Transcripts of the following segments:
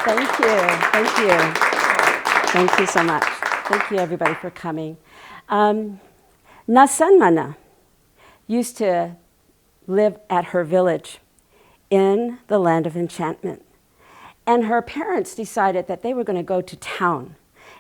Thank you. Thank you. Thank you so much. Thank you, everybody, for coming. Nasanmana used to live at her village in the land of enchantment. And her parents decided that they were going to go to town.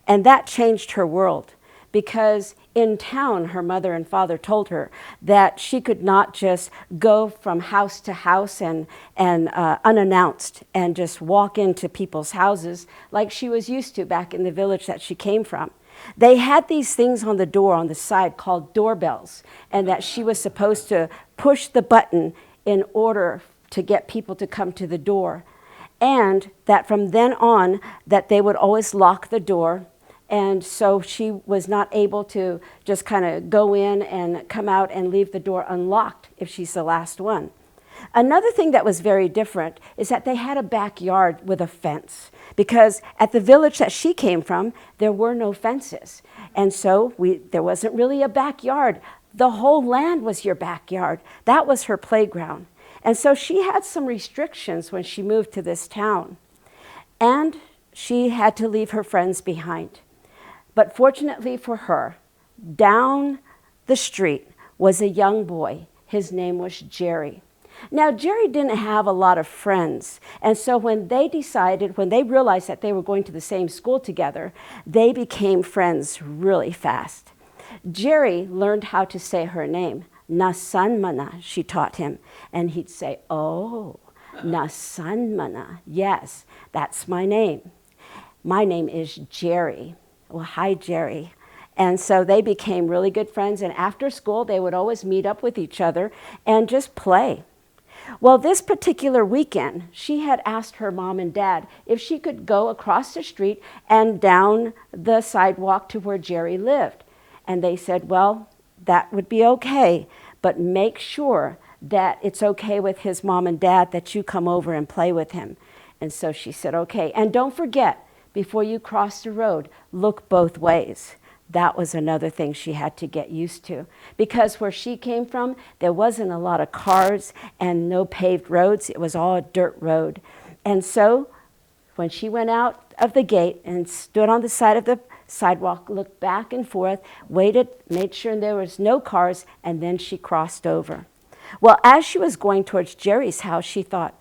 And that changed her world because in town, her mother and father told her that she could not just go from house to house and unannounced and just walk into people's houses like she was used to back in the village that she came from. They had these things on the door on the side called doorbells, and that she was supposed to push the button in order to get people to come to the door. And that from then on, that they would always lock the door. And so she was not able to just kind of go in and come out and leave the door unlocked if she's the last one. Another thing that was very different is that they had a backyard with a fence, because at the village that she came from, there were no fences. And so there wasn't really a backyard. The whole land was your backyard. That was her playground. And so she had some restrictions when she moved to this town. And she had to leave her friends behind. But fortunately for her, down the street was a young boy. His name was Jerry. Now, Jerry didn't have a lot of friends. And so when they realized that they were going to the same school together, they became friends really fast. Jerry learned how to say her name. Nasanmana, she taught him. And he'd say, oh, Nasanmana. Yes, that's my name. My name is Jerry. Well, hi, Jerry. And so they became really good friends. And after school, they would always meet up with each other and just play. Well, this particular weekend, she had asked her mom and dad if she could go across the street and down the sidewalk to where Jerry lived. And they said, well, that would be okay, but make sure that it's okay with his mom and dad that you come over and play with him. And so she said, okay. And don't forget, before you cross the road, look both ways. That was another thing she had to get used to, because where she came from, there wasn't a lot of cars and no paved roads. It was all a dirt road. And so when she went out of the gate and stood on the side of the sidewalk, looked back and forth, waited, made sure there was no cars, and then she crossed over. Well, as she was going towards Jerry's house, she thought,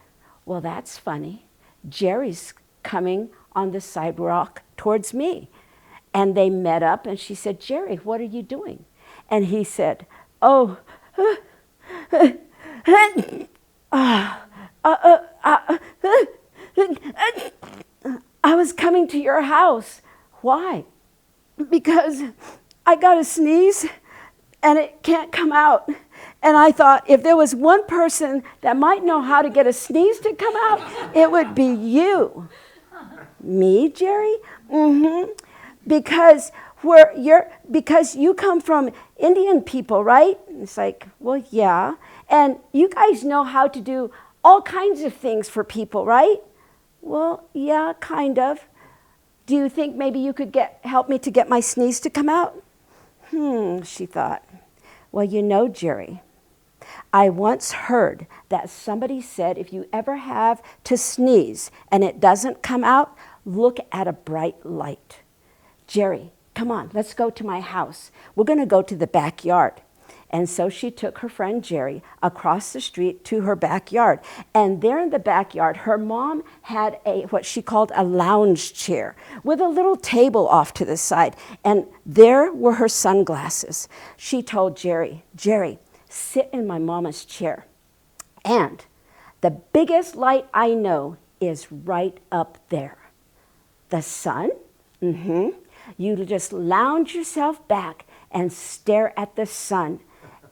well, that's funny. Jerry's coming on the sidewalk towards me. And they met up, and she said, Jerry, what are you doing? And he said, oh, I was coming to your house. Why? Because I got a sneeze, and it can't come out. And I thought, if there was one person that might know how to get a sneeze to come out, it would be you. Me, Jerry? Mm-hmm. Because you come from Indian people, right? It's like, well, yeah. And you guys know how to do all kinds of things for people, right? Well, yeah, kind of. Do you think maybe you could help me to get my sneeze to come out? She thought. Well, you know, Jerry, I once heard that somebody said if you ever have to sneeze and it doesn't come out, look at a bright light. Jerry, come on, let's go to my house. We're going to go to the backyard. And so she took her friend Jerry across the street to her backyard. And there in the backyard, her mom had what she called a lounge chair with a little table off to the side. And there were her sunglasses. She told Jerry, Jerry, sit in my mama's chair. And the biggest light I know is right up there. The sun? Mm-hmm. You just lounge yourself back and stare at the sun.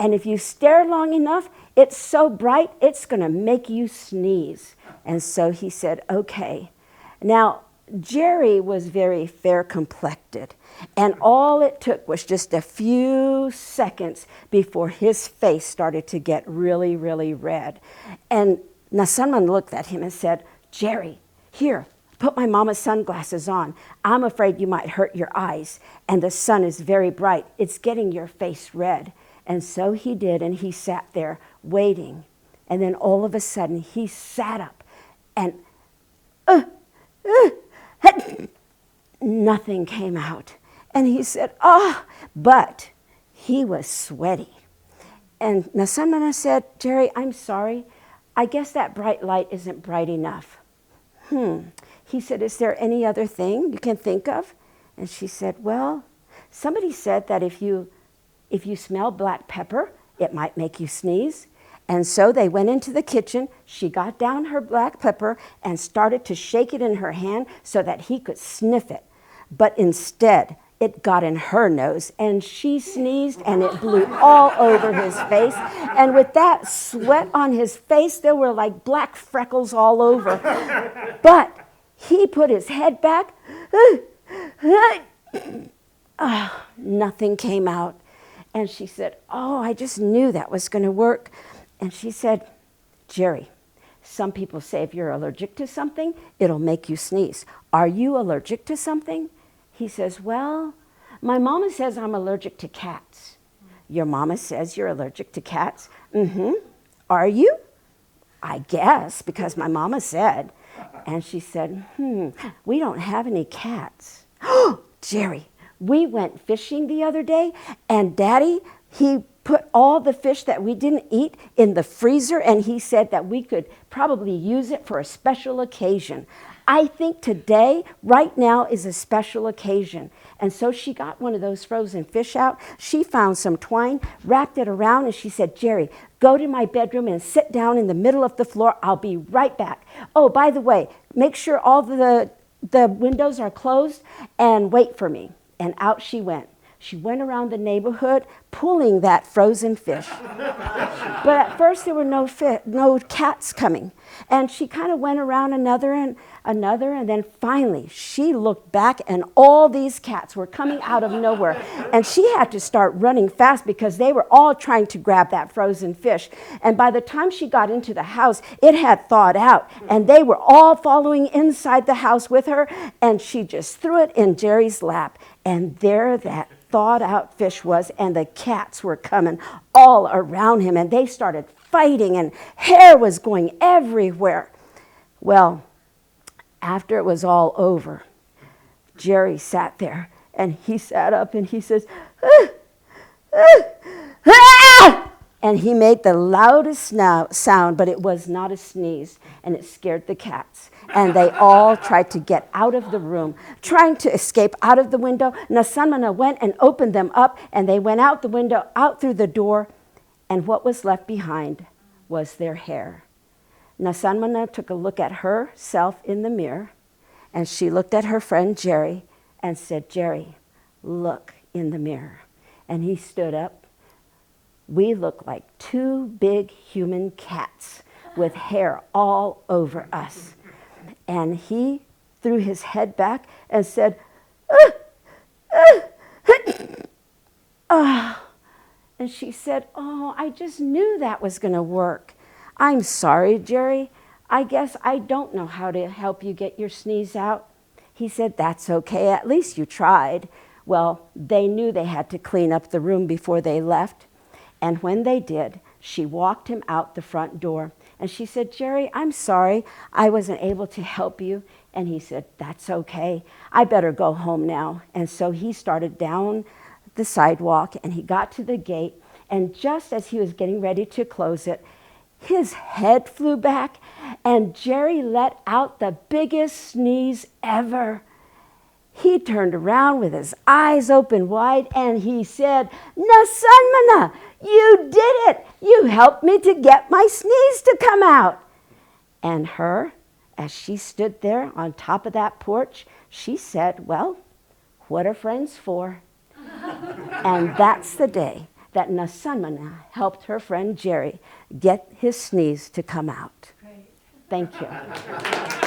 And if you stare long enough, it's so bright, it's going to make you sneeze. And so he said, okay. Now, Jerry was very fair-complected. And all it took was just a few seconds before his face started to get really, really red. And Nasanman looked at him and said, Jerry, here, put my mama's sunglasses on. I'm afraid you might hurt your eyes. And the sun is very bright. It's getting your face red. And so he did, and he sat there waiting. And then all of a sudden, he sat up. And Nothing came out. And he said, oh, but he was sweaty. And Nasanmana said, Jerry, I'm sorry. I guess that bright light isn't bright enough. He said, is there any other thing you can think of? And she said, well, somebody said that if you smell black pepper, it might make you sneeze. And so they went into the kitchen. She got down her black pepper and started to shake it in her hand so that he could sniff it. But instead, it got in her nose, and she sneezed, and it blew all over his face. And with that sweat on his face, there were like black freckles all over. But he put his head back. Nothing came out. And she said, oh, I just knew that was going to work. And she said, Jerry, some people say if you're allergic to something, it'll make you sneeze. Are you allergic to something? He says, well, my mama says I'm allergic to cats. Your mama says you're allergic to cats? Mm-hmm. Are you? I guess, because my mama said. And she said, we don't have any cats. Oh, Jerry, we went fishing the other day, and Daddy, he put all the fish that we didn't eat in the freezer, and he said that we could probably use it for a special occasion. I think today, right now, is a special occasion. And so she got one of those frozen fish out. She found some twine, wrapped it around, and she said, Jerry, go to my bedroom and sit down in the middle of the floor. I'll be right back. Oh, by the way, make sure all the windows are closed and wait for me. And out she went. She went around the neighborhood pulling that frozen fish. But at first there were no cats coming. And she kind of went around another, and then finally she looked back, and all these cats were coming out of nowhere. And she had to start running fast because they were all trying to grab that frozen fish. And by the time she got into the house, it had thawed out, and they were all following inside the house with her, and she just threw it in Jerry's lap. And there that thawed out fish was, and the cats were coming all around him, and they started fighting, and hair was going everywhere. Well, after it was all over, Jerry sat there, and he sat up, and he says, and he made the loudest sound, but it was not a sneeze, and it scared the cats. And they all tried to get out of the room, trying to escape out of the window. Nasanmana went and opened them up, and they went out the window, out through the door, and what was left behind was their hair. Nasanmana took a look at herself in the mirror, and she looked at her friend Jerry and said, Jerry, look in the mirror. And he stood up. We look like two big human cats with hair all over us. And he threw his head back and said, And she said, oh, I just knew that was going to work. I'm sorry, Jerry. I guess I don't know how to help you get your sneeze out. He said, that's okay. At least you tried. Well, they knew they had to clean up the room before they left. And when they did, she walked him out the front door. And she said, Jerry, I'm sorry. I wasn't able to help you. And he said, that's okay. I better go home now. And so he started down the sidewalk, and he got to the gate. And just as he was getting ready to close it, his head flew back, and Jerry let out the biggest sneeze ever. He turned around with his eyes open wide, and he said, Nasanmana, you did it. You helped me to get my sneeze to come out. And her, as she stood there on top of that porch, she said, well, what are friends for? And that's the day that Nasanmana helped her friend Jerry get his sneeze to come out. Great. Thank you.